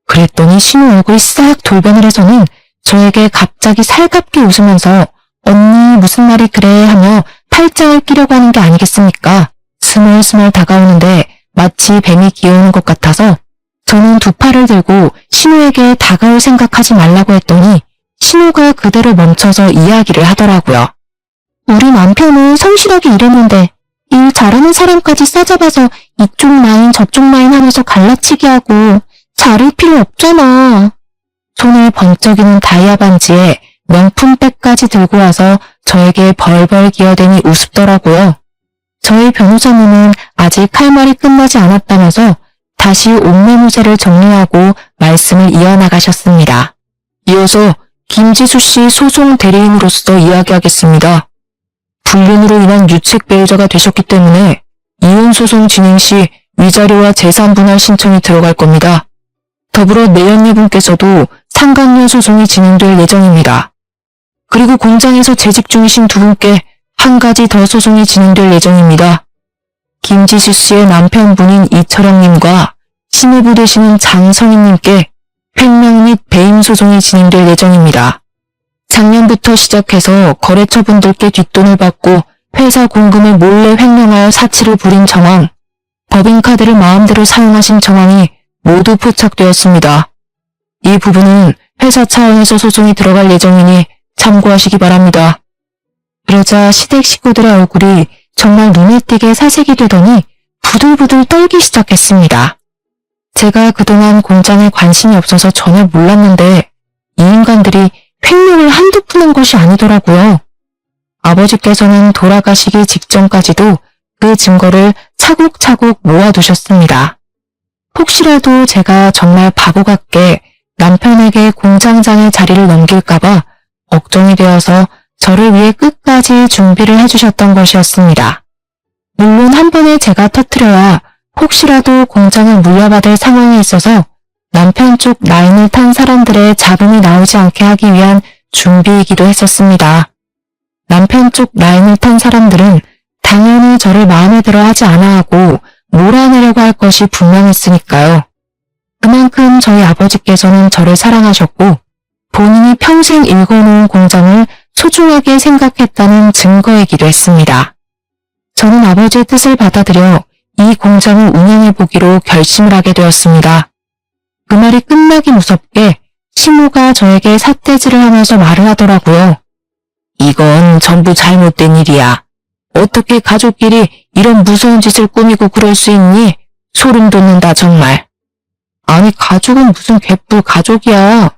그랬더니 신우 얼굴이 싹 돌변을 해서는 저에게 갑자기 살갑게 웃으면서 언니 무슨 말이 그래 하며 팔짱을 끼려고 하는 게 아니겠습니까? 스멀스멀 다가오는데 마치 뱀이 기어오는 것 같아서 저는 두 팔을 들고 신우에게 다가올 생각하지 말라고 했더니 신우가 그대로 멈춰서 이야기를 하더라고요. 우리 남편은 성실하게 일했는데 일 잘하는 사람까지 싸잡아서 이쪽 라인 저쪽 라인 하면서 갈라치기 하고 자를 필요 없잖아. 손에 번쩍이는 다이아 반지에 명품백까지 들고 와서 저에게 벌벌 기어대니 우습더라고요. 저희 변호사님은 아직 할 말이 끝나지 않았다면서 다시 옥매무새를 정리하고 말씀을 이어나가셨습니다. 이어서 김지수 씨 소송 대리인으로서 이야기하겠습니다. 불륜으로 인한 유책 배우자가 되셨기 때문에 이혼 소송 진행 시 위자료와 재산 분할 신청이 들어갈 겁니다. 더불어 내연녀분께서도 상간녀 소송이 진행될 예정입니다. 그리고 공장에서 재직 중이신 두 분께 한 가지 더 소송이 진행될 예정입니다. 김지수 씨의 남편분인 이철영님과 신우부 되시는 장성희님께 횡령 및 배임 소송이 진행될 예정입니다. 작년부터 시작해서 거래처분들께 뒷돈을 받고 회사 공금을 몰래 횡령하여 사치를 부린 정황, 법인카드를 마음대로 사용하신 정황이 모두 포착되었습니다. 이 부분은 회사 차원에서 소송이 들어갈 예정이니 참고하시기 바랍니다. 그러자 시댁 식구들의 얼굴이 정말 눈에 띄게 사색이 되더니 부들부들 떨기 시작했습니다. 제가 그동안 공장에 관심이 없어서 전혀 몰랐는데 이 인간들이 횡령을 한두 푼 한 것이 아니더라고요. 아버지께서는 돌아가시기 직전까지도 그 증거를 차곡차곡 모아두셨습니다. 혹시라도 제가 정말 바보 같게 남편에게 공장장의 자리를 넘길까봐 걱정이 되어서 저를 위해 끝까지 준비를 해주셨던 것이었습니다. 물론 한 번에 제가 터뜨려야 혹시라도 공장을 물려받을 상황이 있어서 남편 쪽 라인을 탄 사람들의 잡음이 나오지 않게 하기 위한 준비이기도 했었습니다. 남편 쪽 라인을 탄 사람들은 당연히 저를 마음에 들어 하지 않아 하고 몰아내려고 할 것이 분명했으니까요. 그만큼 저희 아버지께서는 저를 사랑하셨고 본인이 평생 일궈놓은 공장을 소중하게 생각했다는 증거이기도 했습니다. 저는 아버지의 뜻을 받아들여 이 공장을 운영해보기로 결심을 하게 되었습니다. 그 말이 끝나기 무섭게 신우가 저에게 삿대질을 하면서 말을 하더라고요. 이건 전부 잘못된 일이야. 어떻게 가족끼리 이런 무서운 짓을 꾸미고 그럴 수 있니? 소름 돋는다 정말. 아니 가족은 무슨 개뿔 가족이야.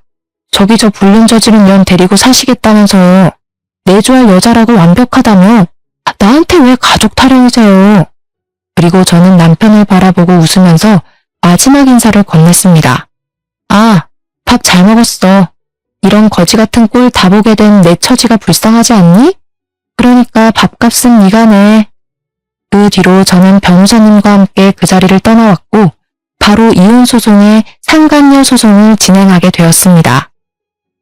저기 저 불륜 저지른 년 데리고 사시겠다면서 내조할 여자라고 완벽하다며 나한테 왜 가족 타령이세요? 그리고 저는 남편을 바라보고 웃으면서 마지막 인사를 건넸습니다. 아, 밥 잘 먹었어. 이런 거지 같은 꼴 다 보게 된 내 처지가 불쌍하지 않니? 그러니까 밥값은 네가 내. 그 뒤로 저는 변호사님과 함께 그 자리를 떠나왔고 바로 이혼소송의 상간녀 소송을 진행하게 되었습니다.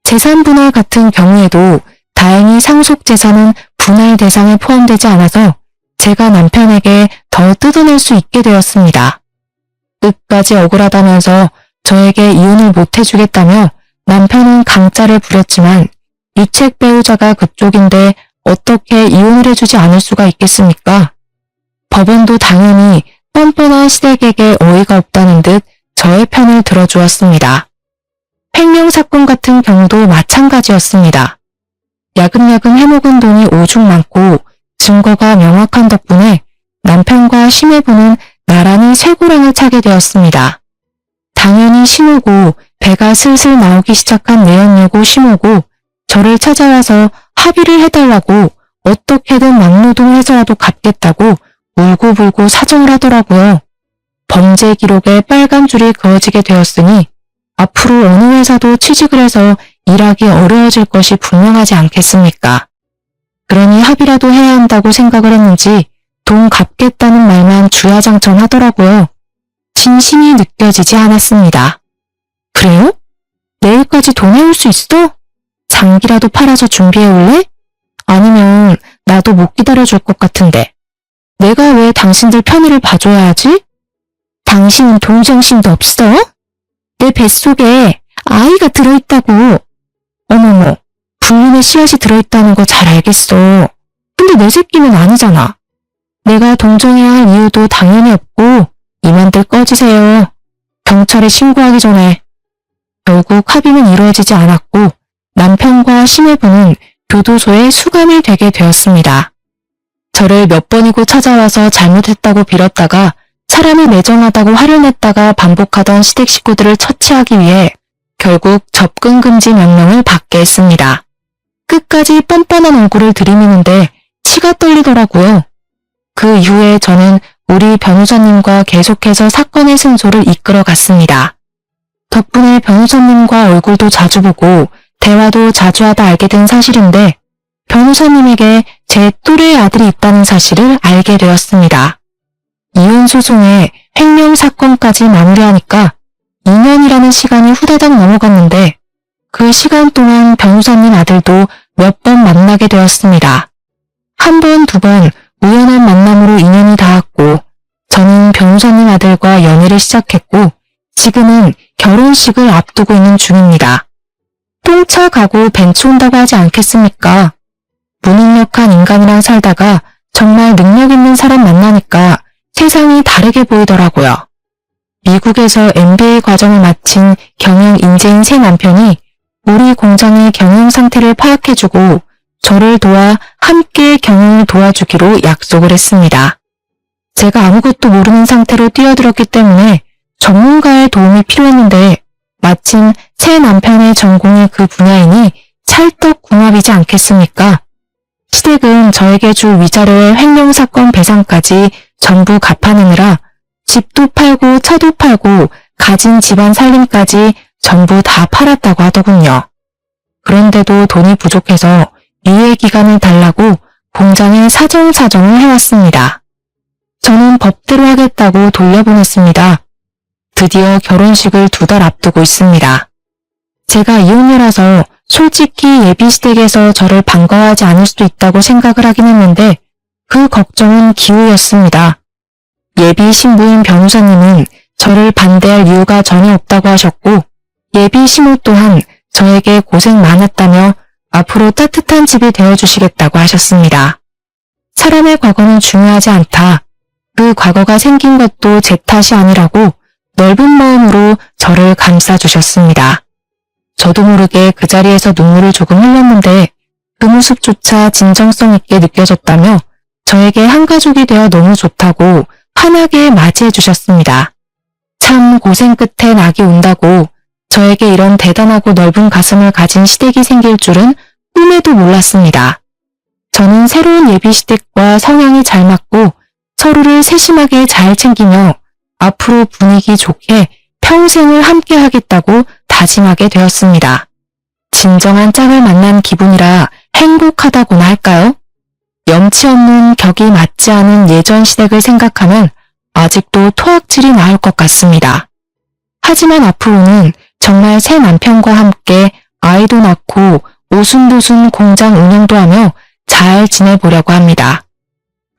재산 분할 같은 경우에도 다행히 상속재산은 분할 대상에 포함되지 않아서 제가 남편에게 더 뜯어낼 수 있게 되었습니다. 끝까지 억울하다면서 저에게 이혼을 못 해주겠다며 남편은 강짜를 부렸지만 유책 배우자가 그쪽인데 어떻게 이혼을 해주지 않을 수가 있겠습니까? 법원도 당연히 뻔뻔한 시댁에게 어이가 없다는 듯 저의 편을 들어주었습니다. 횡령 사건 같은 경우도 마찬가지였습니다. 야금야금 해먹은 돈이 오죽 많고 증거가 명확한 덕분에 남편과 심해부는 나란히 쇠고랑을 차게 되었습니다. 당연히 신우고 배가 슬슬 나오기 시작한 내연녀고 심호고 저를 찾아와서 합의를 해달라고 어떻게든 막노동해서라도 갚겠다고 울고불고 사정을 하더라고요. 범죄 기록에 빨간 줄이 그어지게 되었으니 앞으로 어느 회사도 취직을 해서 일하기 어려워질 것이 분명하지 않겠습니까? 그러니 합의라도 해야 한다고 생각을 했는지 돈 갚겠다는 말만 주야장천 하더라고요. 진심이 느껴지지 않았습니다. 그래요? 내일까지 돈 해올 수 있어? 장기라도 팔아서 준비해 올래? 아니면 나도 못 기다려줄 것 같은데. 내가 왜 당신들 편의를 봐줘야 하지? 당신은 동정심도 없어? 내 뱃속에 아이가 들어있다고. 어머머, 불륜의 씨앗이 들어있다는 거 잘 알겠어. 근데 내 새끼는 아니잖아. 내가 동정해야 할 이유도 당연히 없고 이만들 꺼지세요. 경찰에 신고하기 전에. 결국 합의는 이루어지지 않았고 남편과 시내부는 교도소에 수감이 되게 되었습니다. 저를 몇 번이고 찾아와서 잘못했다고 빌었다가 사람이 매정하다고 화를 냈다가 반복하던 시댁 식구들을 처치하기 위해 결국 접근 금지 명령을 받게 했습니다. 끝까지 뻔뻔한 얼굴을 들이미는데 치가 떨리더라고요. 그 이후에 저는 우리 변호사님과 계속해서 사건의 승소를 이끌어 갔습니다. 덕분에 변호사님과 얼굴도 자주 보고 대화도 자주 하다 알게 된 사실인데 변호사님에게 제 또래의 아들이 있다는 사실을 알게 되었습니다. 이혼 소송에 횡령 사건까지 마무리하니까 2년이라는 시간이 후다닥 넘어갔는데 그 시간 동안 변호사님 아들도 몇 번 만나게 되었습니다. 한 번, 두 번 우연한 만남으로 인연이 닿았고 저는 변호사님 아들과 연애를 시작했고 지금은 결혼식을 앞두고 있는 중입니다. 똥차 가고 벤츠 온다고 하지 않겠습니까? 무능력한 인간이랑 살다가 정말 능력 있는 사람 만나니까 세상이 다르게 보이더라고요. 미국에서 MBA 과정을 마친 경영 인재인 새 남편이 우리 공장의 경영 상태를 파악해주고 저를 도와 함께 경영을 도와주기로 약속을 했습니다. 제가 아무것도 모르는 상태로 뛰어들었기 때문에 전문가의 도움이 필요했는데 마침 새 남편의 전공이 그 분야이니 찰떡궁합이지 않겠습니까? 시댁은 저에게 줄 위자료의 횡령 사건 배상까지 전부 갚아내느라 집도 팔고 차도 팔고 가진 집안 살림까지 전부 다 팔았다고 하더군요. 그런데도 돈이 부족해서 유예 기간을 달라고 공장에 사정사정을 해왔습니다. 저는 법대로 하겠다고 돌려보냈습니다. 드디어 결혼식을 2달 앞두고 있습니다. 제가 이혼녀라서 솔직히 예비시댁에서 저를 반가워하지 않을 수도 있다고 생각을 하긴 했는데 그 걱정은 기우였습니다. 예비 신부인 변호사님은 저를 반대할 이유가 전혀 없다고 하셨고 예비 신부 또한 저에게 고생 많았다며 앞으로 따뜻한 집이 되어주시겠다고 하셨습니다. 사람의 과거는 중요하지 않다. 그 과거가 생긴 것도 제 탓이 아니라고 넓은 마음으로 저를 감싸주셨습니다. 저도 모르게 그 자리에서 눈물을 조금 흘렸는데 그 모습조차 진정성 있게 느껴졌다며 저에게 한 가족이 되어 너무 좋다고 환하게 맞이해 주셨습니다. 참 고생 끝에 낙이 온다고 저에게 이런 대단하고 넓은 가슴을 가진 시댁이 생길 줄은 꿈에도 몰랐습니다. 저는 새로운 예비시댁과 성향이 잘 맞고 서로를 세심하게 잘 챙기며 앞으로 분위기 좋게 평생을 함께 하겠다고 다짐하게 되었습니다. 진정한 짝을 만난 기분이라 행복하다고나 할까요? 염치 없는 격이 맞지 않은 예전 시댁을 생각하면 아직도 토악질이 나올 것 같습니다. 하지만 앞으로는 정말 새 남편과 함께 아이도 낳고 오순도순 공장 운영도 하며 잘 지내보려고 합니다.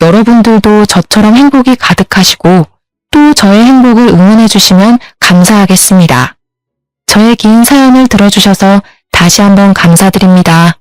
여러분들도 저처럼 행복이 가득하시고 또 저의 행복을 응원해 주시면 감사하겠습니다. 저의 긴 사연을 들어주셔서 다시 한번 감사드립니다.